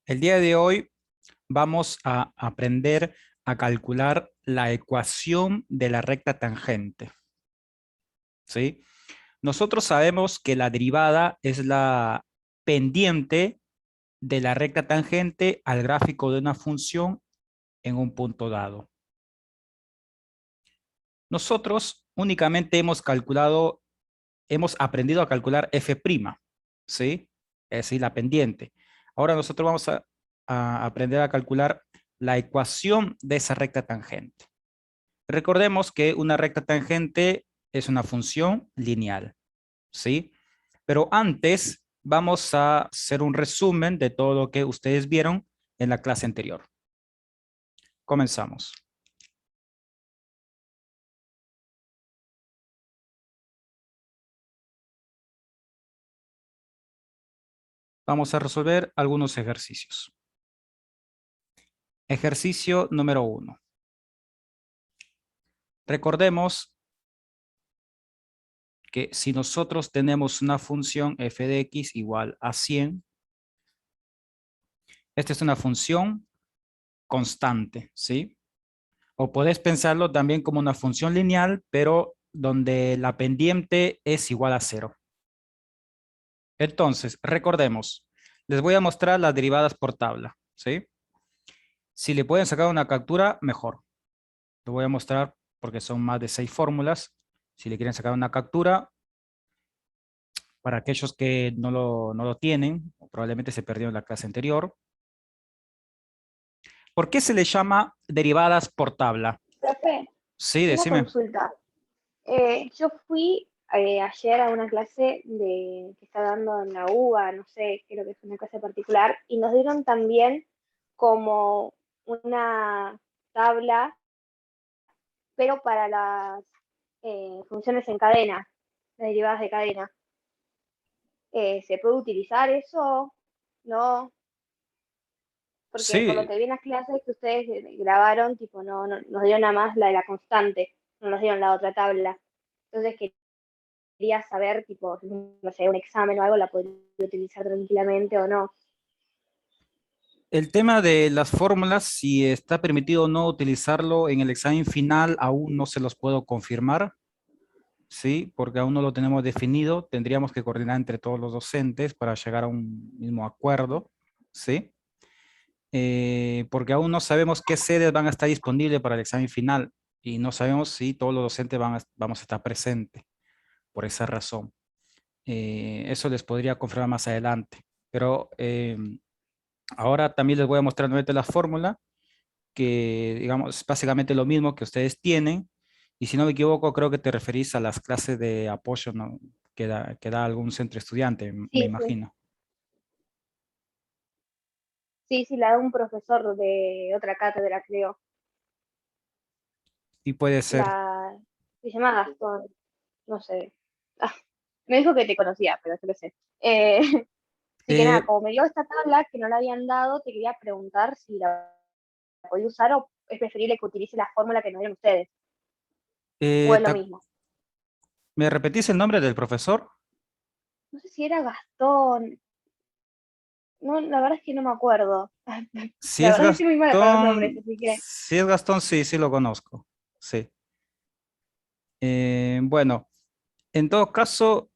El día de hoy vamos a aprender a calcular la ecuación de la recta tangente, ¿sí? Nosotros sabemos que la derivada es la pendiente de la recta tangente al gráfico de una función en un punto dado. Nosotros únicamente hemos aprendido a calcular f', ¿sí? Es decir, la pendiente. Ahora nosotros vamos a aprender a calcular la ecuación de esa recta tangente. Recordemos que una recta tangente es una función lineal, ¿sí? Pero antes vamos a hacer un resumen de todo lo que ustedes vieron en la clase anterior. Comenzamos. Vamos a resolver algunos ejercicios. Ejercicio número 1. Recordemos que si nosotros tenemos una función f de x igual a 100, esta es una función constante, ¿sí? O podés pensarlo también como una función lineal, pero donde la pendiente es igual a 0. Entonces, recordemos, les voy a mostrar las derivadas por tabla, ¿sí? Si le pueden sacar una captura, mejor. Lo voy a mostrar porque son más de 6 fórmulas. Si le quieren sacar una captura, para aquellos que no lo tienen, probablemente se perdió en la clase anterior. ¿Por qué se le llama derivadas por tabla? Profe, Sí, una decime. consulta. Yo fui ayer a una clase que está dando en la UBA, no sé, creo que es una clase particular, y nos dieron también como una tabla, pero para las funciones en cadena, las derivadas de cadena. ¿Se puede utilizar eso? ¿No? Porque por lo Sí, que vi en las clases que ustedes grabaron, tipo, no nos dieron nada más la de la constante, no nos dieron la otra tabla. Entonces quería saber, tipo, no sé, un examen o algo, la podría utilizar tranquilamente o no. el tema de las fórmulas, si está permitido o no utilizarlo en el examen final, aún no se los puedo confirmar, ¿sí? Porque aún no lo tenemos definido. Tendríamos que coordinar entre todos los docentes para llegar a un mismo acuerdo, ¿sí? Porque aún no sabemos qué sedes van a estar disponibles para el examen final y no sabemos si todos los docentes vamos a estar presentes por esa razón. Eso les podría confirmar más adelante. Pero ahora también les voy a mostrar nuevamente la fórmula, que digamos es básicamente lo mismo que ustedes tienen. Y si no me equivoco, creo que te referís a las clases de apoyo, ¿no? que da algún centro estudiante, me Sí, sí, imagino. sí, la da un profesor de otra cátedra, creo. Y puede ser. Se llama Gastón, no sé. Ah, me dijo que te conocía, pero yo lo sé. Así que nada, Eh, como me dio esta tabla que no la habían dado, te quería preguntar si la podía usar o es preferible que utilice la fórmula que nos dieron ustedes, o eh, es lo ta- mismo. ¿Me repetís el nombre del profesor? No sé si era Gastón. No, la verdad es que no me acuerdo. Si La es verdad es que soy muy mala para los nombres, Gastón, así que si es Gastón, sí, sí lo conozco. Sí. Bueno, en todo caso,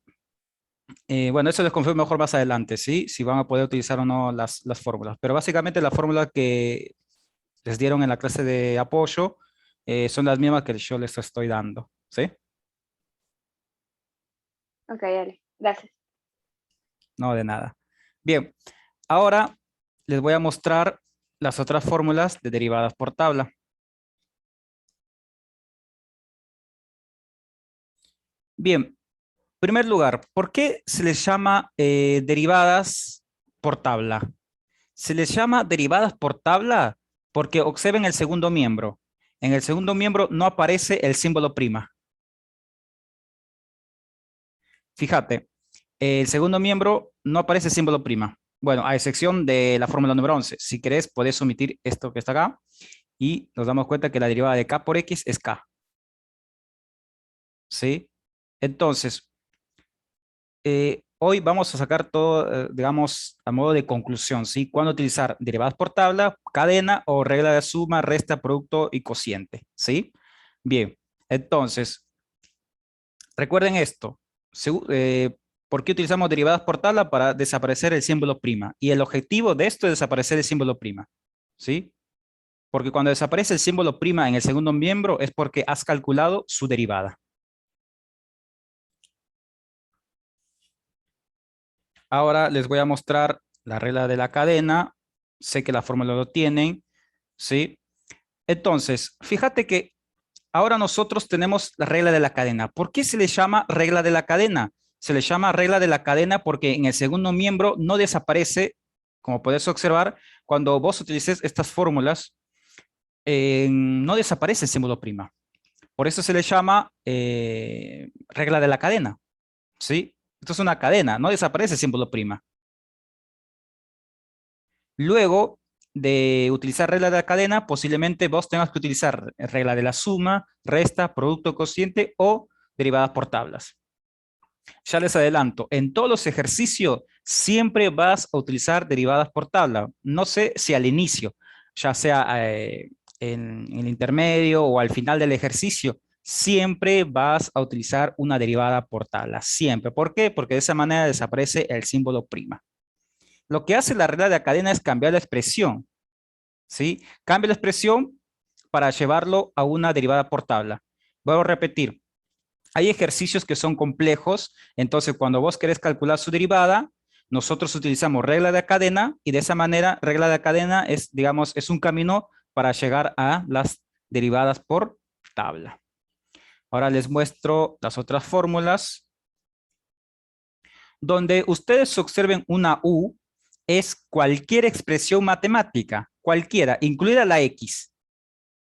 bueno, eso les confirmo mejor más adelante, ¿sí? Si van a poder utilizar o no las fórmulas. Pero básicamente las fórmulas que les dieron en la clase de apoyo son las mismas que yo les estoy dando, ¿sí? ok, dale, gracias. No de nada. Bien, ahora les voy a mostrar las otras fórmulas de derivadas por tabla. Bien, en primer lugar, ¿por qué se les llama derivadas por tabla? Se les llama derivadas por tabla porque observen el segundo miembro. En el segundo miembro no aparece el símbolo prima. Fíjate, el segundo miembro no aparece el símbolo prima. Bueno, a excepción de la fórmula número 11. Si querés, podés omitir esto que está acá y nos damos cuenta que la derivada de k por x es k. ¿Sí? Entonces, hoy vamos a sacar todo, digamos, a modo de conclusión, ¿sí? ¿Cuándo utilizar derivadas por tabla, cadena o regla de suma, resta, producto y cociente, ¿sí? Bien, entonces, recuerden esto. ¿Por qué utilizamos derivadas por tabla? Para desaparecer el símbolo prima. Y el objetivo de esto es desaparecer el símbolo prima, ¿sí? Porque cuando desaparece el símbolo prima en el segundo miembro es porque has calculado su derivada. Ahora les voy a mostrar la regla de la cadena. Sé que la fórmula lo tienen, ¿sí? Entonces, fíjate que ahora nosotros tenemos la regla de la cadena. ¿Por qué se le llama regla de la cadena? Se le llama regla de la cadena porque en el segundo miembro no desaparece, como puedes observar, cuando vos utilices estas fórmulas, no desaparece el símbolo prima. Por eso se le llama regla de la cadena, ¿sí? Esto es una cadena, no desaparece el símbolo prima. Luego de utilizar regla de la cadena, posiblemente vos tengas que utilizar regla de la suma, resta, producto cociente o derivadas por tablas. Ya les adelanto, en todos los ejercicios siempre vas a utilizar derivadas por tabla. No sé si al inicio, ya sea en el intermedio o al final del ejercicio, siempre vas a utilizar una derivada por tabla. Siempre. ¿Por qué? Porque de esa manera desaparece el símbolo prima. Lo que hace la regla de la cadena es cambiar la expresión, ¿sí? Cambia la expresión para llevarlo a una derivada por tabla. Voy a repetir. Hay ejercicios que son complejos, entonces cuando vos querés calcular su derivada, nosotros utilizamos regla de cadena y de esa manera, regla de cadena es, digamos, es un camino para llegar a las derivadas por tabla. Ahora les muestro las otras fórmulas. Donde ustedes observen una U, es cualquier expresión matemática, cualquiera, incluida la X,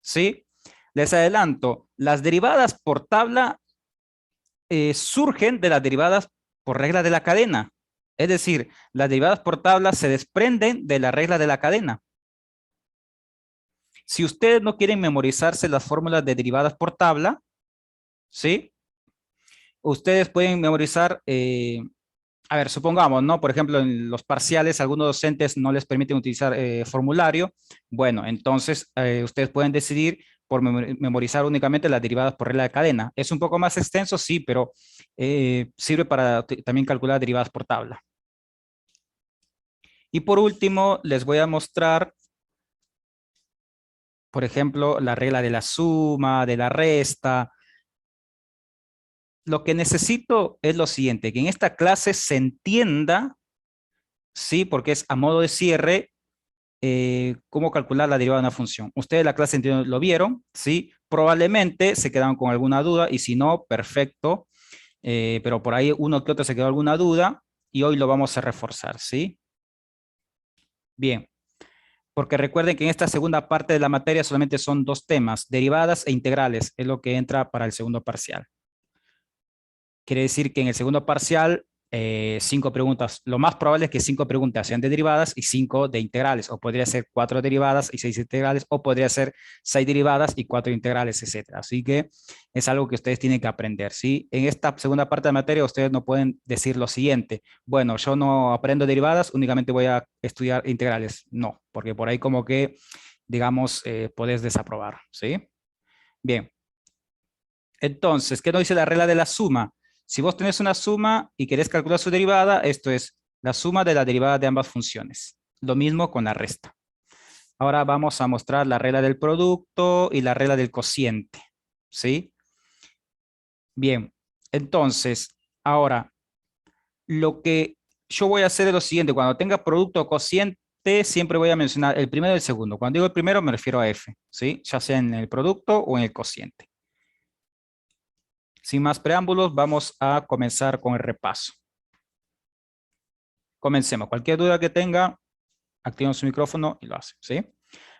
¿sí? Les adelanto, las derivadas por tabla surgen de las derivadas por regla de la cadena. Es decir, las derivadas por tabla se desprenden de la regla de la cadena. Si ustedes no quieren memorizarse las fórmulas de derivadas por tabla, ¿sí? Ustedes pueden memorizar, a ver, supongamos, ¿no? Por ejemplo, en los parciales, algunos docentes no les permiten utilizar formulario. Bueno, entonces ustedes pueden decidir por memorizar únicamente las derivadas por regla de cadena. Es un poco más extenso, sí, pero sirve para también calcular derivadas por tabla. Y por último, les voy a mostrar, por ejemplo, la regla de la suma, de la resta. Lo que necesito es lo siguiente, que en esta clase se entienda, sí, porque es a modo de cierre, cómo calcular la derivada de una función. Ustedes la clase lo vieron, ¿sí? Probablemente se quedaron con alguna duda y si no, perfecto. Pero por ahí uno que otro se quedó alguna duda y hoy lo vamos a reforzar, ¿sí? Bien, porque recuerden que en esta segunda parte de la materia solamente son dos temas, derivadas e integrales, es lo que entra para el segundo parcial. Quiere decir que en el segundo parcial, 5 preguntas, lo más probable es que 5 preguntas sean de derivadas y 5 de integrales, o podría ser 4 derivadas y 6 integrales, o podría ser 6 derivadas y 4 integrales, etcétera. Así que es algo que ustedes tienen que aprender, ¿sí? En esta segunda parte de la materia ustedes no pueden decir lo siguiente, bueno, yo no aprendo derivadas, únicamente voy a estudiar integrales. No, porque por ahí como que, digamos, puedes desaprobar, ¿sí? Bien. Entonces, ¿qué nos dice la regla de la suma? Si vos tenés una suma y querés calcular su derivada, esto es la suma de la derivada de ambas funciones. Lo mismo con la resta. Ahora vamos a mostrar la regla del producto y la regla del cociente. ¿Sí? Bien, entonces, ahora, lo que yo voy a hacer es lo siguiente. Cuando tenga producto o cociente, siempre voy a mencionar el primero y el segundo. Cuando digo el primero, me refiero a F, ¿sí? Ya sea en el producto o en el cociente. Sin más preámbulos, vamos a comenzar con el repaso. Comencemos. Cualquier duda que tenga, activen su micrófono y lo hacen, ¿sí?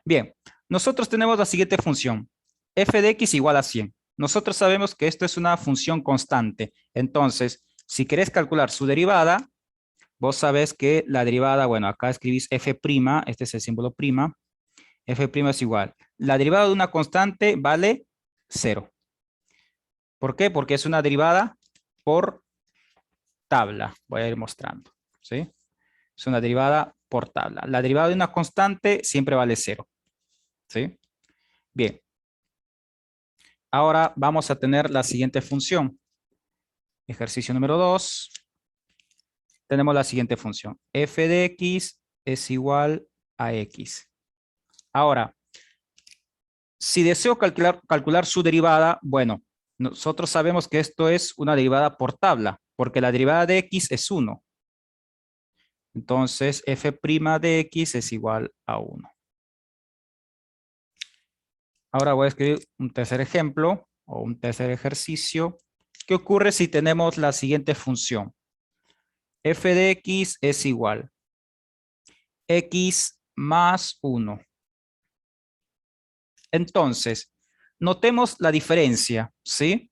Bien, nosotros tenemos la siguiente función. F de x igual a 100. Nosotros sabemos que esto es una función constante. Entonces, si querés calcular su derivada, vos sabés que la derivada, bueno, acá escribís f', este es el símbolo prima. F' es igual. La derivada de una constante vale 0. ¿Por qué? Porque es una derivada por tabla. Voy a ir mostrando, ¿sí? Es una derivada por tabla. La derivada de una constante siempre vale 0, ¿sí? Bien. Ahora vamos a tener la siguiente función. Ejercicio número 2. Tenemos la siguiente función. F de x es igual a x. Ahora, si deseo calcular su derivada, bueno, nosotros sabemos que esto es una derivada por tabla, porque la derivada de x es 1. Entonces, f' de x es igual a 1. Ahora voy a escribir un tercer ejemplo o un tercer ejercicio. ¿Qué ocurre si tenemos la siguiente función? F de x es igual a x más 1. Entonces, notemos la diferencia, ¿sí?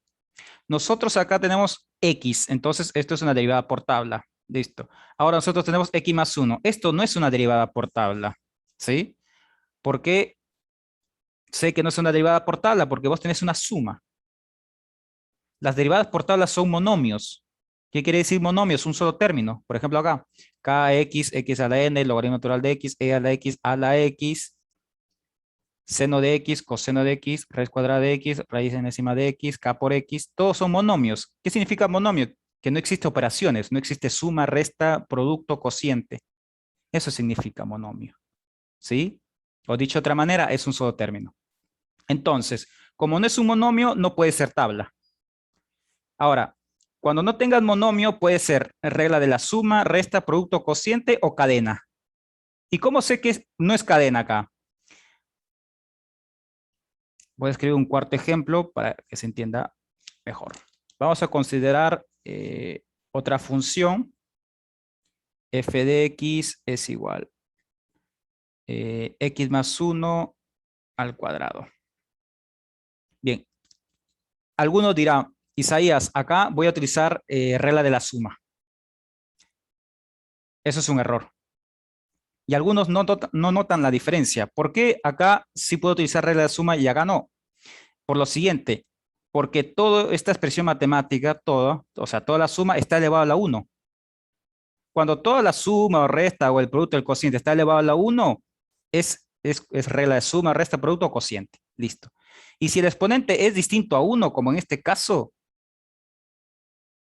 Nosotros acá tenemos x, entonces esto es una derivada por tabla. Listo. Ahora nosotros tenemos x más 1. Esto no es una derivada por tabla, ¿sí? ¿Por qué sé que no es una derivada por tabla? Porque vos tenés una suma. Las derivadas por tabla son monomios. ¿Qué quiere decir monomios? Un solo término. Por ejemplo acá, kx, x a la n, logaritmo natural de x, e a la x, seno de x, coseno de x, raíz cuadrada de x, raíz enésima de x, k por x, todos son monomios. ¿Qué significa monomio? Que no existe operaciones, no existe suma, resta, producto, cociente. Eso significa monomio, ¿sí? O dicho de otra manera, es un solo término. Entonces, como no es un monomio, no puede ser tabla. Ahora, cuando no tengas monomio, puede ser regla de la suma, resta, producto, cociente o cadena. ¿Y cómo sé que no es cadena acá? Voy a escribir un cuarto ejemplo para que se entienda mejor. Vamos a considerar otra función. F de x es igual x más 1 al cuadrado. Bien, algunos dirán, Isaías, acá voy a utilizar regla de la suma. Eso es un error. Y algunos no notan la diferencia. ¿Por qué acá sí puedo utilizar regla de suma y acá no? Por lo siguiente, porque toda esta expresión matemática, o sea, toda la suma está elevada a la 1. Cuando toda la suma o resta o el producto del cociente está elevado a la 1, es regla de suma, resta, producto o cociente. Listo. Y si el exponente es distinto a 1, como en este caso,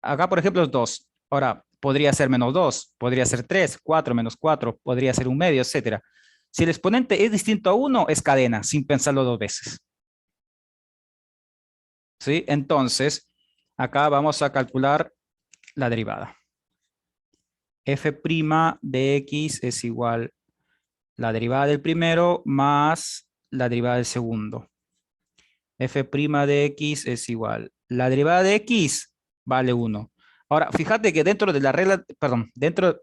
acá por ejemplo es 2. Ahora, podría ser menos 2, podría ser 3, 4 menos 4, podría ser un medio, etcétera. Si el exponente es distinto a 1, es cadena, sin pensarlo dos veces. ¿Sí? Entonces, acá vamos a calcular la derivada. F' de x es igual la derivada del primero más la derivada del segundo. F' de x es igual. La derivada de x vale 1. Ahora, fíjate que dentro de la regla, perdón, dentro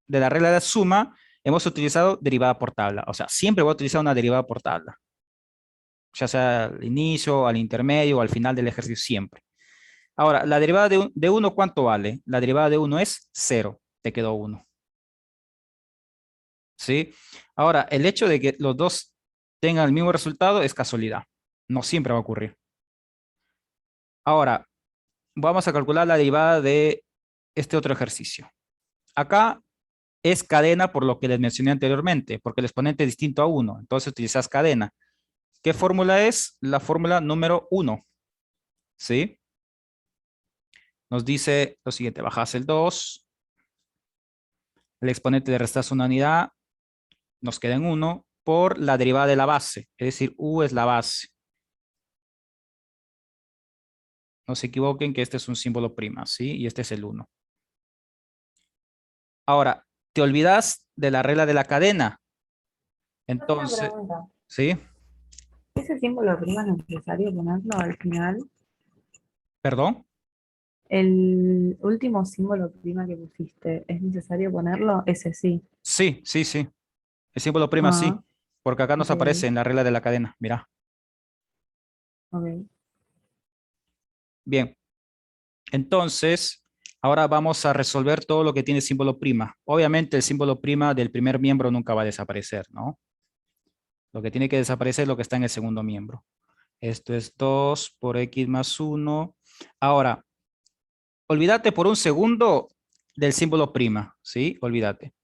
de la regla de suma, hemos utilizado derivada por tabla. O sea, siempre voy a utilizar una derivada por tabla. Ya sea al inicio, al intermedio o al final del ejercicio, siempre. Ahora, la derivada de 1, ¿cuánto vale? La derivada de 1 es 0. Te quedó 1. ¿Sí? Ahora, el hecho de que los dos tengan el mismo resultado es casualidad. No siempre va a ocurrir. Ahora, vamos a calcular la derivada de este otro ejercicio. Acá es cadena por lo que les mencioné anteriormente, porque el exponente es distinto a 1. Entonces utilizas cadena. ¿Qué fórmula es? La fórmula número 1. ¿Sí? Nos dice lo siguiente. Bajas el 2. El exponente le restas una unidad. Nos queda en 1 por la derivada de la base. Es decir, u es la base. No se equivoquen que este es un símbolo prima, ¿sí? Y este es el 1. Ahora, ¿te olvidas de la regla de la cadena? Una Entonces, pregunta. ¿sí? ¿Ese símbolo prima es necesario ponerlo al final? ¿Perdón? El último símbolo prima que pusiste, ¿es necesario ponerlo? Ese sí. Sí, sí, sí. El símbolo prima Ah, sí, porque acá nos ok, aparece en la regla de la cadena. Mira. ok. Bien. Entonces, ahora vamos a resolver todo lo que tiene símbolo prima. Obviamente el símbolo prima del primer miembro nunca va a desaparecer, ¿no? Lo que tiene que desaparecer es lo que está en el segundo miembro. Esto es 2 por x más 1. Ahora, olvídate por un segundo del símbolo prima, ¿sí? Olvídate.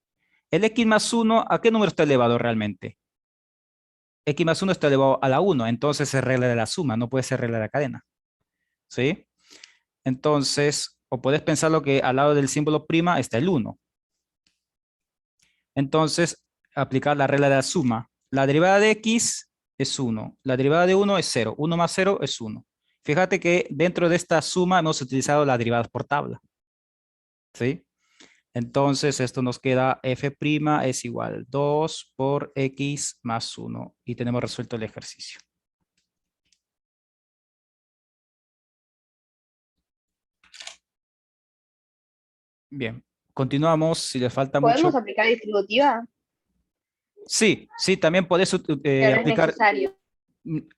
El x más 1, ¿a qué número está elevado realmente? X más 1 está elevado a la 1, entonces es regla de la suma, no puede ser regla de la cadena, ¿sí? Entonces, o puedes pensar lo que al lado del símbolo prima está el 1. Entonces, aplicar la regla de la suma. La derivada de x es 1, la derivada de 1 es 0, 1 más 0 es 1. Fíjate que dentro de esta suma hemos utilizado las derivadas por tabla, ¿sí? Entonces, esto nos queda f' es igual 2 por x más 1 y tenemos resuelto el ejercicio. Bien, continuamos. Si le falta ¿Podemos mucho. aplicar distributiva? Sí, sí, también puedes Pero no es aplicar. necesario.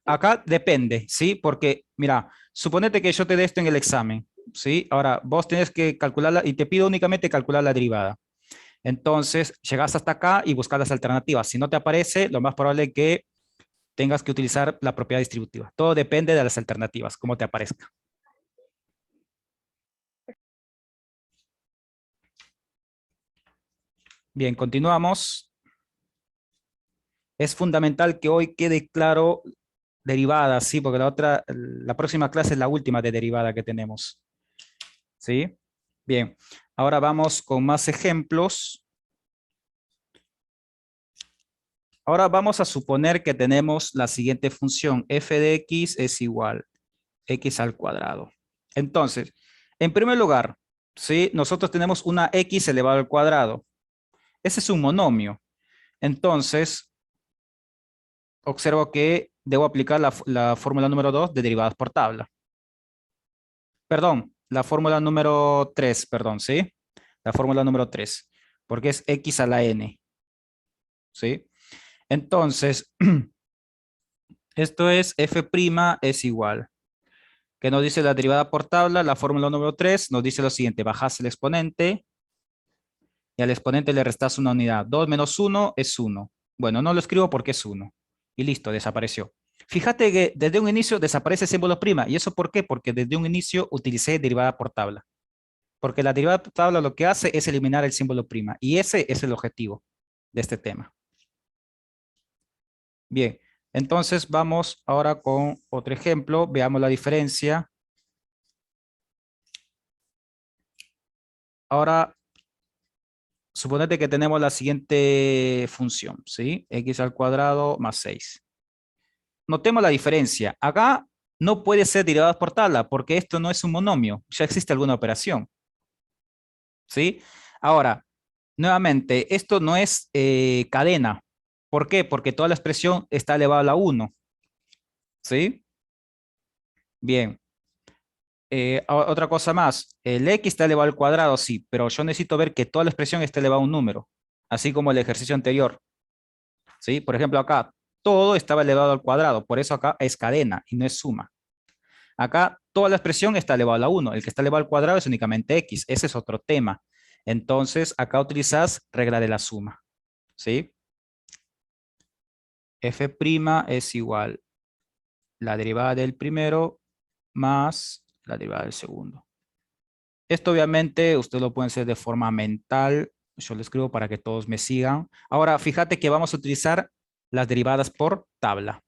Acá depende, ¿sí? Porque, mira, suponete que yo te dé esto en el examen, ¿sí? Ahora, vos tenés que calcularla y te pido únicamente calcular la derivada. Entonces, llegas hasta acá y buscas las alternativas. Si no te aparece, lo más probable es que tengas que utilizar la propiedad distributiva. Todo depende de las alternativas, como te aparezca. Bien, continuamos. Es fundamental que hoy quede claro derivada, ¿sí? Porque la próxima clase es la última de derivada que tenemos, ¿sí? Bien, ahora vamos con más ejemplos. Ahora vamos a suponer que tenemos la siguiente función, f de x es igual x al cuadrado. Entonces, en primer lugar, ¿sí? Nosotros tenemos una x elevado al cuadrado. Ese es un monomio. Entonces, observo que debo aplicar la fórmula número 2 de derivadas por tabla. Perdón, la fórmula número 3, perdón, ¿sí? La fórmula número 3, porque es x a la n, ¿sí? Entonces, esto es f' es igual. ¿Qué nos dice la derivada por tabla? La fórmula número 3 nos dice lo siguiente, bajas el exponente y al exponente le restas una unidad. 2 menos 1 es 1. Bueno, no lo escribo porque es 1. Y listo, desapareció. Fíjate que desde un inicio desaparece el símbolo prima. ¿Y eso por qué? Porque desde un inicio utilicé derivada por tabla. Porque la derivada por tabla lo que hace es eliminar el símbolo prima. Y ese es el objetivo de este tema. Bien, entonces vamos ahora con otro ejemplo. Veamos la diferencia. Ahora, suponete que tenemos la siguiente función, ¿sí? X al cuadrado más 6. Notemos la diferencia. Acá no puede ser derivada por tabla porque esto no es un monomio. Ya existe alguna operación, ¿sí? Ahora, nuevamente, esto no es cadena. ¿Por qué? Porque toda la expresión está elevada a la 1, ¿sí? Bien. Otra cosa más, el x está elevado al cuadrado, sí, pero yo necesito ver que toda la expresión esté elevada a un número, así como el ejercicio anterior, ¿sí? Por ejemplo, acá todo estaba elevado al cuadrado, por eso acá es cadena y no es suma. Acá toda la expresión está elevada a la 1, el que está elevado al cuadrado es únicamente x, ese es otro tema. Entonces, acá utilizas regla de la suma, ¿sí? f' es igual la derivada del primero más la derivada del segundo. Esto obviamente usted lo puede hacer de forma mental. Yo lo escribo para que todos me sigan. Ahora, fíjate que vamos a utilizar las derivadas por tabla.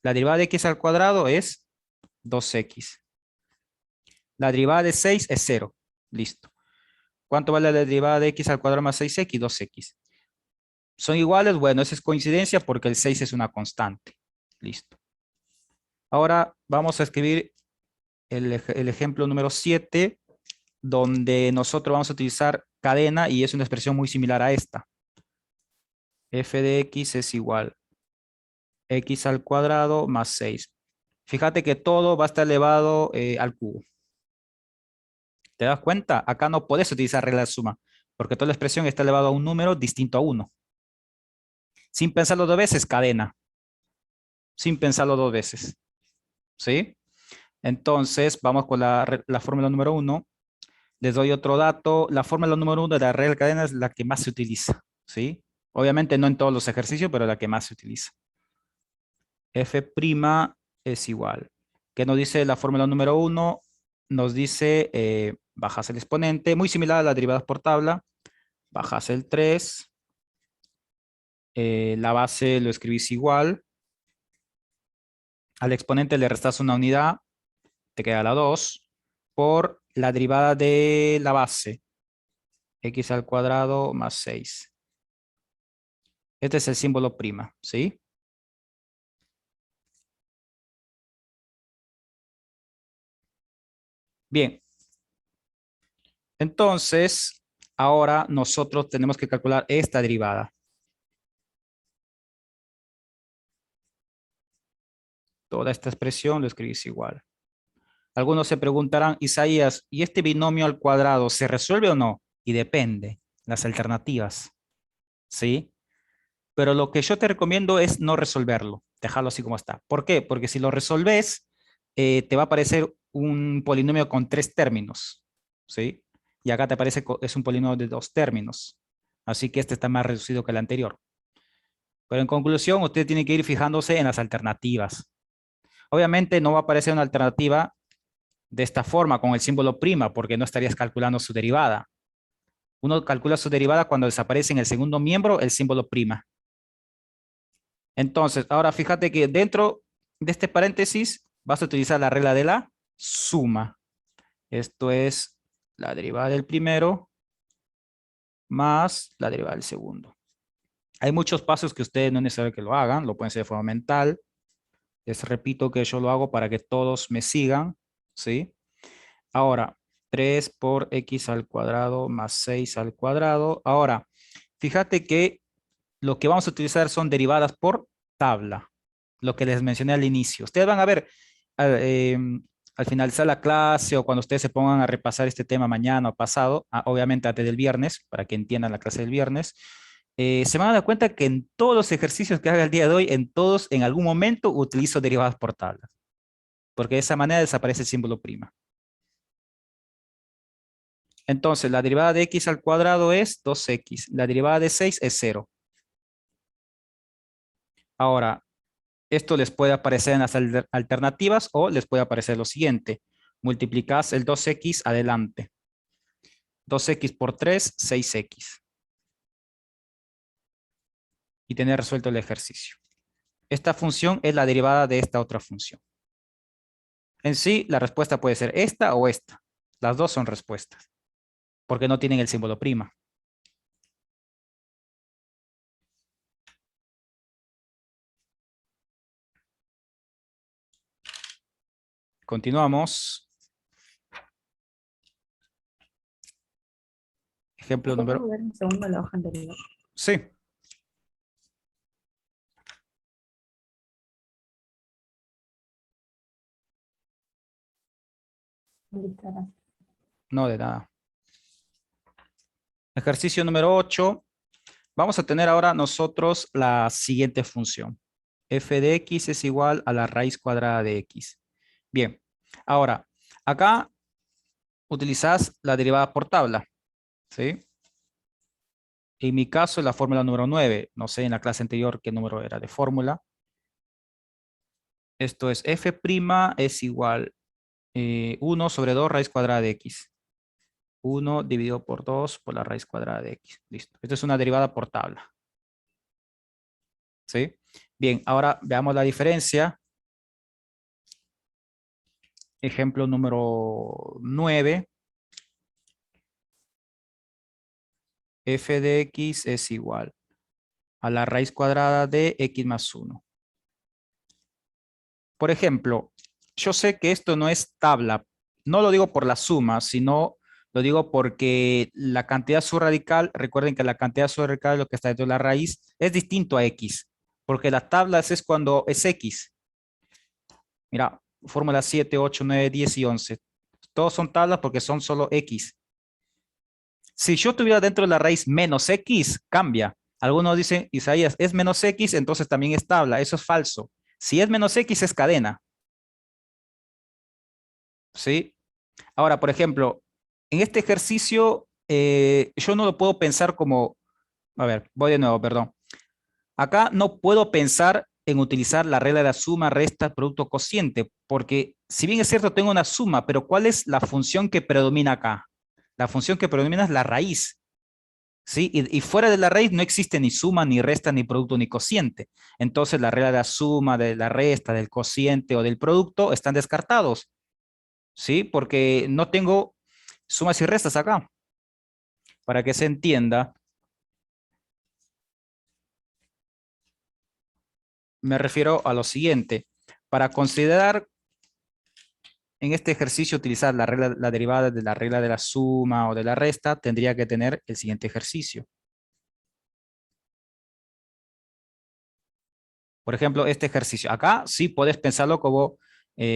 La derivada de x al cuadrado es 2x. La derivada de 6 es 0. Listo. ¿Cuánto vale la derivada de x al cuadrado más 6x? 2x. ¿Son iguales? Bueno, esa es coincidencia porque el 6 es una constante. Listo. Ahora vamos a escribir el ejemplo número 7, donde nosotros vamos a utilizar cadena y es una expresión muy similar a esta. F de x es igual x al cuadrado más 6. Fíjate que todo va a estar elevado al cubo. ¿Te das cuenta? Acá no puedes utilizar regla de suma, porque toda la expresión está elevada a un número distinto a 1. Sin pensarlo dos veces, cadena. Sin pensarlo dos veces. ¿Sí? Entonces, vamos con la fórmula número 1. Les doy otro dato. La fórmula número 1 de la regla de cadena es la que más se utiliza. ¿Sí? Obviamente no en todos los ejercicios, pero la que más se utiliza. F' es igual. ¿Qué nos dice la fórmula número 1? Nos dice bajas el exponente, muy similar a las derivadas por tabla, bajas el 3, la base lo escribís igual, al exponente le restas una unidad, te queda la 2, por la derivada de la base, x al cuadrado más 6. Este es el símbolo prima, ¿sí? Bien. Entonces, ahora nosotros tenemos que calcular esta derivada. Toda esta expresión lo escribís igual. Algunos se preguntarán, Isaías, ¿y este binomio al cuadrado se resuelve o no? Y depende, las alternativas, ¿sí? Pero lo que yo te recomiendo es no resolverlo, dejarlo así como está. ¿Por qué? Porque si lo resolves, te va a aparecer un polinomio con 3 términos, ¿sí? Y acá te aparece es un polinomio de 2 términos. Así que este está más reducido que el anterior. Pero en conclusión, usted tiene que ir fijándose en las alternativas. Obviamente no va a aparecer una alternativa de esta forma, con el símbolo prima, porque no estarías calculando su derivada. Uno calcula su derivada cuando desaparece en el segundo miembro el símbolo prima. Entonces, ahora fíjate que dentro de este paréntesis vas a utilizar la regla de la suma. Esto es la derivada del primero más la derivada del segundo. Hay muchos pasos que ustedes no es necesario que lo hagan, lo pueden hacer de forma mental. Les repito que yo lo hago para que todos me sigan, ¿sí? Ahora, 3 por x al cuadrado más 6 al cuadrado. Ahora, fíjate que lo que vamos a utilizar son derivadas por tabla, lo que les mencioné al inicio. Ustedes van a ver al finalizar la clase o cuando ustedes se pongan a repasar este tema mañana o pasado, obviamente antes del viernes, para que entiendan la clase del viernes, se van a dar cuenta que en todos los ejercicios que haga el día de hoy, en todos, en algún momento utilizo derivadas por tabla, porque de esa manera desaparece el símbolo prima. Entonces, la derivada de x al cuadrado es 2x. La derivada de 6 es 0. Ahora, esto les puede aparecer en las alternativas o les puede aparecer lo siguiente. Multiplicas el 2x adelante. 2x por 3, 6x. Y tener resuelto el ejercicio. Esta función es la derivada de esta otra función. En sí, la respuesta puede ser esta o esta. Las dos son respuestas, porque no tienen el símbolo prima. Continuamos. Ejemplo número... ¿Puedo ver un segundo la hoja anterior? Sí. Listo, gracias. No, de nada. Ejercicio número 8. Vamos a tener ahora nosotros la siguiente función. F de x es igual a la raíz cuadrada de x. Bien, ahora, acá utilizas la derivada por tabla, ¿sí? En mi caso, la fórmula número 9. No sé en la clase anterior qué número era de fórmula. Esto es f' es igual 1 sobre 2 raíz cuadrada de x. 1 dividido por 2 por la raíz cuadrada de x. Listo. Esto es una derivada por tabla. ¿Sí? Bien, ahora veamos la diferencia. Ejemplo número 9. F de x es igual a la raíz cuadrada de x más 1. Por ejemplo, yo sé que esto no es tabla. No lo digo por la suma, sino lo digo porque la cantidad subradical, recuerden que la cantidad subradical, lo que está dentro de la raíz, es distinto a x. Porque las tablas es cuando es x. Mira, fórmula 7, 8, 9, 10 y 11. Todos son tablas porque son solo x. Si yo tuviera dentro de la raíz menos x, cambia. Algunos dicen, Isaías, es menos x, entonces también es tabla. Eso es falso. Si es menos x, es cadena. ¿Sí? Ahora, por ejemplo, en este ejercicio, yo no lo puedo pensar como, a ver, voy de nuevo, perdón. Acá no puedo pensar en utilizar la regla de la suma, resta, producto, cociente, porque si bien es cierto, tengo una suma, pero ¿cuál es la función que predomina acá? La función que predomina es la raíz, ¿sí? Y fuera de la raíz no existe ni suma, ni resta, ni producto, ni cociente. Entonces la regla de la suma, de la resta, del cociente o del producto están descartados, ¿sí? Porque no tengo sumas y restas acá. Para que se entienda, me refiero a lo siguiente. Para considerar en este ejercicio utilizar la regla, la derivada de la regla de la suma o de la resta, tendría que tener el siguiente ejercicio. Por ejemplo, este ejercicio. Acá sí puedes pensarlo como,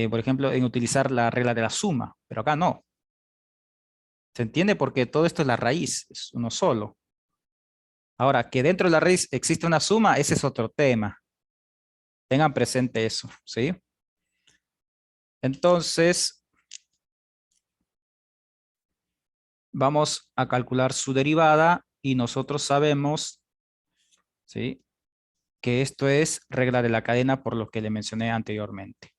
por ejemplo, en utilizar la regla de la suma, pero acá no. ¿Se entiende? Porque todo esto es la raíz, es uno solo. Ahora, que dentro de la raíz existe una suma, ese es otro tema. Tengan presente eso, ¿sí? Entonces, vamos a calcular su derivada y nosotros sabemos, ¿sí?, que esto es regla de la cadena por lo que le mencioné anteriormente.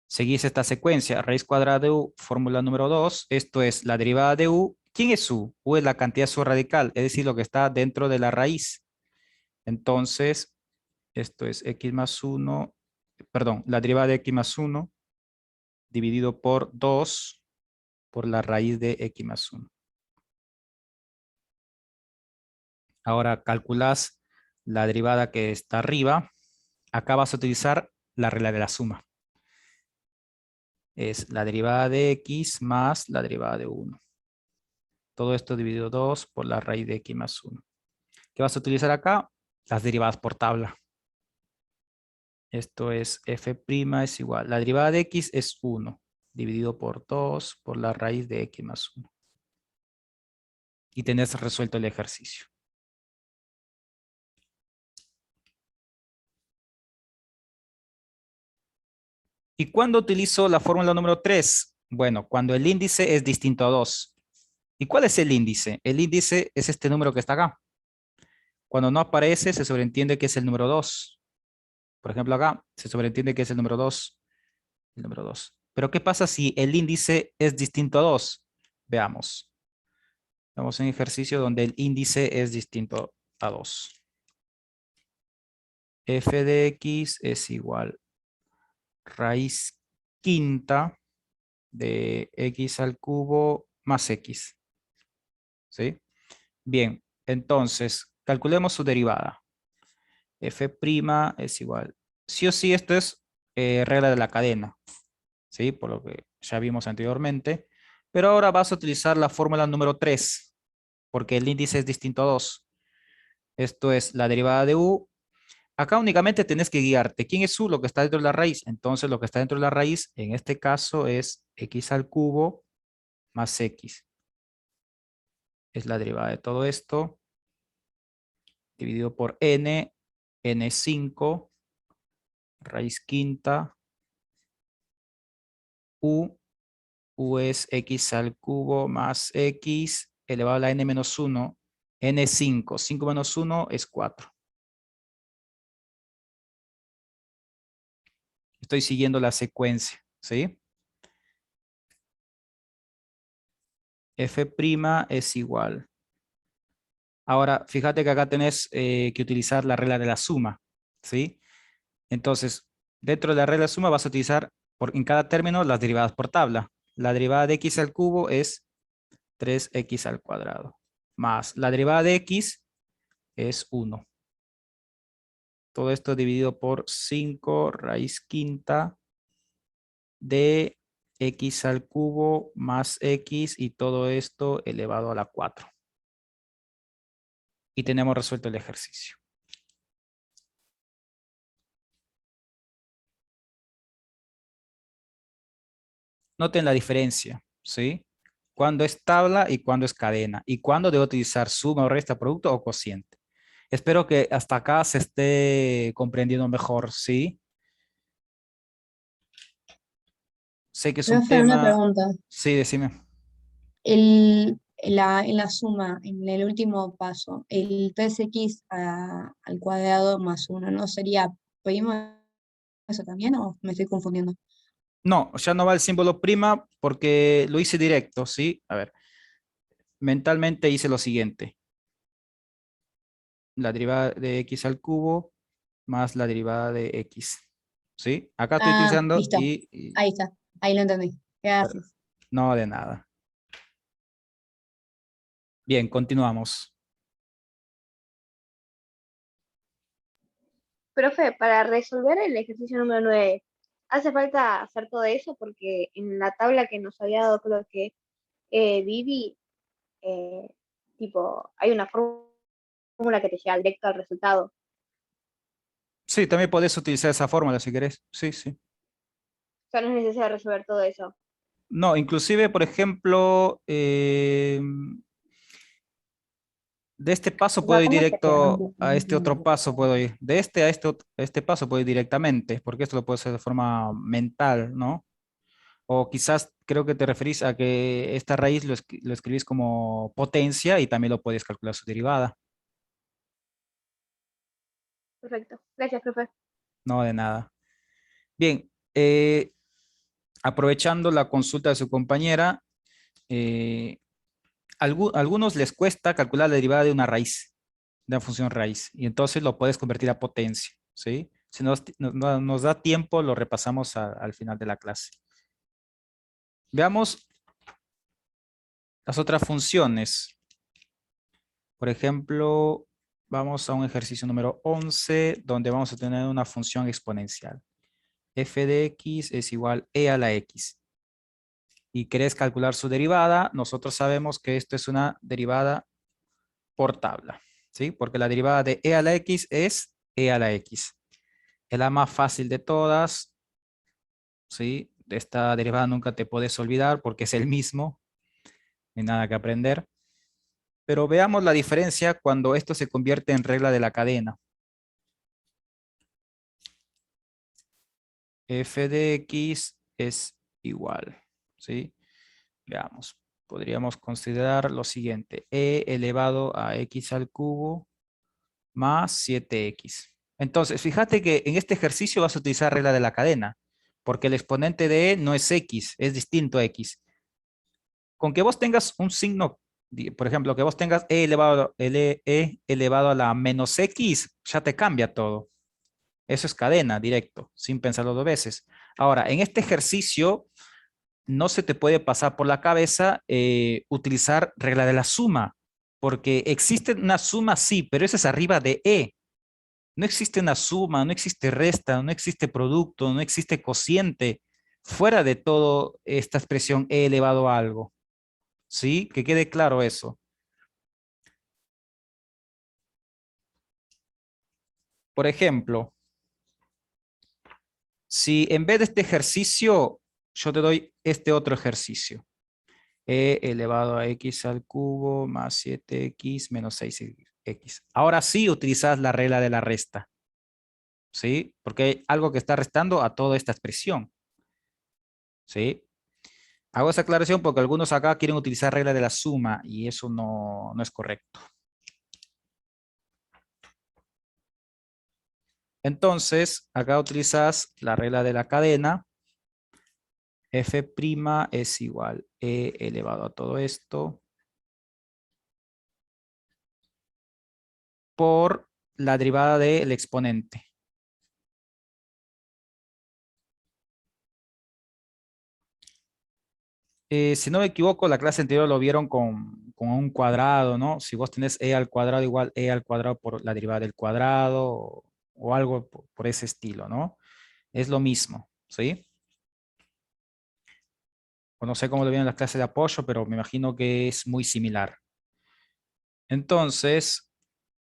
Seguís esta secuencia, raíz cuadrada de u, fórmula número 2, esto es la derivada de u. ¿Quién es u? U es la cantidad subradical, es decir, lo que está dentro de la raíz. Entonces, esto es x más 1, perdón, la derivada de x más 1 dividido por 2 por la raíz de x más 1. Ahora calculas la derivada que está arriba. Acá vas a utilizar la regla de la suma. Es la derivada de x más la derivada de 1. Todo esto dividido 2 por la raíz de x más 1. ¿Qué vas a utilizar acá? Las derivadas por tabla. Esto es f' es igual. La derivada de x es 1 dividido por 2 por la raíz de x más 1. Y tenés resuelto el ejercicio. ¿Y cuándo utilizo la fórmula número 3? Bueno, cuando el índice es distinto a 2. ¿Y cuál es el índice? El índice es este número que está acá. Cuando no aparece, se sobreentiende que es el número 2. Por ejemplo, acá se sobreentiende que es el número 2. El número 2. Pero ¿qué pasa si el índice es distinto a 2? Veamos. Vamos a un ejercicio donde el índice es distinto a 2. F de x es igual raíz quinta de x al cubo más x. ¿Sí? Bien, entonces calculemos su derivada. F' es igual. Sí o sí, esto es regla de la cadena. ¿Sí? Por lo que ya vimos anteriormente. Pero ahora vas a utilizar la fórmula número 3, porque el índice es distinto a 2. Esto es la derivada de u. Acá únicamente tenés que guiarte. ¿Quién es u? Lo que está dentro de la raíz. Entonces lo que está dentro de la raíz, en este caso, es x al cubo más x. Es la derivada de todo esto, dividido por n, n5, raíz quinta, u es x al cubo más x elevado a la n menos 1, n5. 5 menos 1 es 4. Estoy siguiendo la secuencia, ¿sí? F' es igual. Ahora, fíjate que acá tenés que utilizar la regla de la suma, ¿sí? Entonces, dentro de la regla de suma vas a utilizar en cada término las derivadas por tabla. La derivada de x al cubo es 3x al cuadrado. Más la derivada de x es 1. Todo esto dividido por 5 raíz quinta de x al cubo más x y todo esto elevado a la 4. Y tenemos resuelto el ejercicio. Noten la diferencia, ¿sí? Cuando es tabla y cuando es cadena. Y cuando debo utilizar suma o resta, producto o cociente. Espero que hasta acá se esté comprendiendo mejor, ¿sí? Sé que es un Profe, una tema... pregunta. Sí, decime. En la suma, en el último paso, el 3x al cuadrado más 1, ¿no sería primo eso también o me estoy confundiendo? No, ya no va el símbolo prima porque lo hice directo, ¿sí? A ver, mentalmente hice lo siguiente. La derivada de x al cubo más la derivada de x, ¿sí? Acá estoy Ah, utilizando listo. Ahí está. Ahí lo entendí. Gracias. no de nada. Bien, continuamos. Profe, para resolver el ejercicio número 9, ¿hace falta hacer todo eso? Porque en la tabla que nos había dado, creo que Vivi, eh, tipo, hay una fórmula que te lleva directo al resultado. Sí, también podés utilizar esa fórmula si querés. Sí, sí. O sea, no es necesario resolver todo eso. No, inclusive, por ejemplo, de este paso O puedo sea, ir ¿cómo sería? No, directo no a este otro entiendo. paso, puedo ir. De este a este paso puedo ir directamente, porque esto lo puedo hacer de forma mental, ¿no? O quizás creo que te referís a que esta raíz lo escribís como potencia y también lo puedes calcular su derivada. Perfecto. Gracias, profe. No, de nada. Bien, aprovechando la consulta de su compañera, eh, algunos les cuesta calcular la derivada de una raíz, de una función raíz, y entonces lo puedes convertir a potencia, ¿sí? Si nos da tiempo, lo repasamos al final de la clase. Veamos las otras funciones. Por ejemplo, vamos a un ejercicio número 11, donde vamos a tener una función exponencial. F de x es igual e a la x. Y querés calcular su derivada, nosotros sabemos que esto es una derivada por tabla, ¿sí? Porque la derivada de e a la x es e a la x. Es la más fácil de todas, ¿sí? De esta derivada nunca te puedes olvidar porque es el mismo, no hay nada que aprender. Pero veamos la diferencia cuando esto se convierte en regla de la cadena. F de x es igual, ¿sí? Veamos, podríamos considerar lo siguiente, e elevado a x al cubo más 7x. Entonces, fíjate que en este ejercicio vas a utilizar regla de la cadena, porque el exponente de e no es x, es distinto a x. Con que vos tengas un signo, por ejemplo, que vos tengas e elevado a la menos x, ya te cambia todo. Eso es cadena, directo, sin pensarlo dos veces. Ahora, en este ejercicio, no se te puede pasar por la cabeza utilizar regla de la suma, porque existe una suma, sí, pero esa es arriba de e. No existe una suma, no existe resta, no existe producto, no existe cociente fuera de todo esta expresión e elevado a algo. ¿Sí? Que quede claro eso. Por ejemplo, si en vez de este ejercicio, yo te doy este otro ejercicio. E elevado a x al cubo más 7x menos 6x. Ahora sí utilizas la regla de la resta. ¿Sí? Porque hay algo que está restando a toda esta expresión. ¿Sí? Hago esa aclaración porque algunos acá quieren utilizar regla de la suma y eso no es correcto. Entonces, acá utilizas la regla de la cadena. F' es igual e elevado a todo esto por la derivada del exponente. Si no me equivoco, la clase anterior lo vieron con un cuadrado, ¿no? Si vos tenés e al cuadrado igual e al cuadrado por la derivada del cuadrado o algo por ese estilo, ¿no? Es lo mismo, ¿sí? O no sé cómo lo vieron en las clases de apoyo, pero me imagino que es muy similar. Entonces,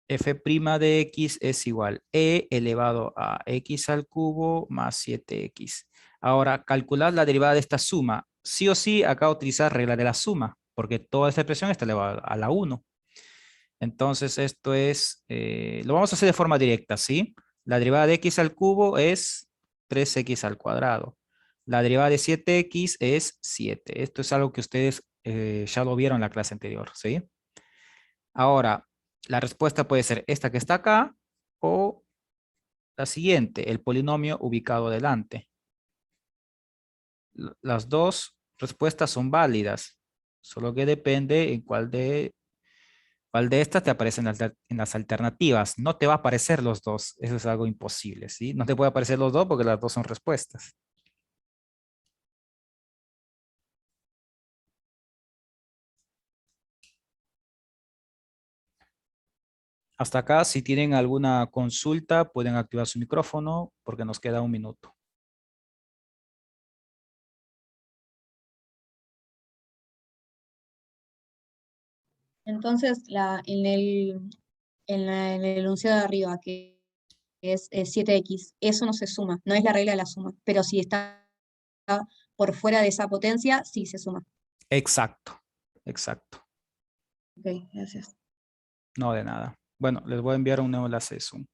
f' de x es igual e elevado a x al cubo más 7x. Ahora, calcular la derivada de esta suma. Sí o sí, acá utilizar regla de la suma, porque toda esta expresión está elevada a la 1. Entonces, esto es, lo vamos a hacer de forma directa, ¿sí? La derivada de x al cubo es 3x al cuadrado. La derivada de 7x es 7. Esto es algo que ustedes ya lo vieron en la clase anterior, ¿sí? Ahora, la respuesta puede ser esta que está acá o la siguiente, el polinomio ubicado delante. las dos respuestas son válidas, solo que depende en cuál de estas te aparecen en las alternativas. No te va a aparecer los dos, eso es algo imposible, ¿sí? No te puede aparecer los dos porque las dos son respuestas. Hasta acá, si tienen alguna consulta, pueden activar su micrófono porque nos queda un minuto. Entonces, en el enunciado de arriba, que es 7x, eso no se suma, no es la regla de la suma, pero si está por fuera de esa potencia, sí se suma. Exacto, exacto. Ok, gracias. No de nada. Bueno, les voy a enviar un nuevo enlace de Zoom.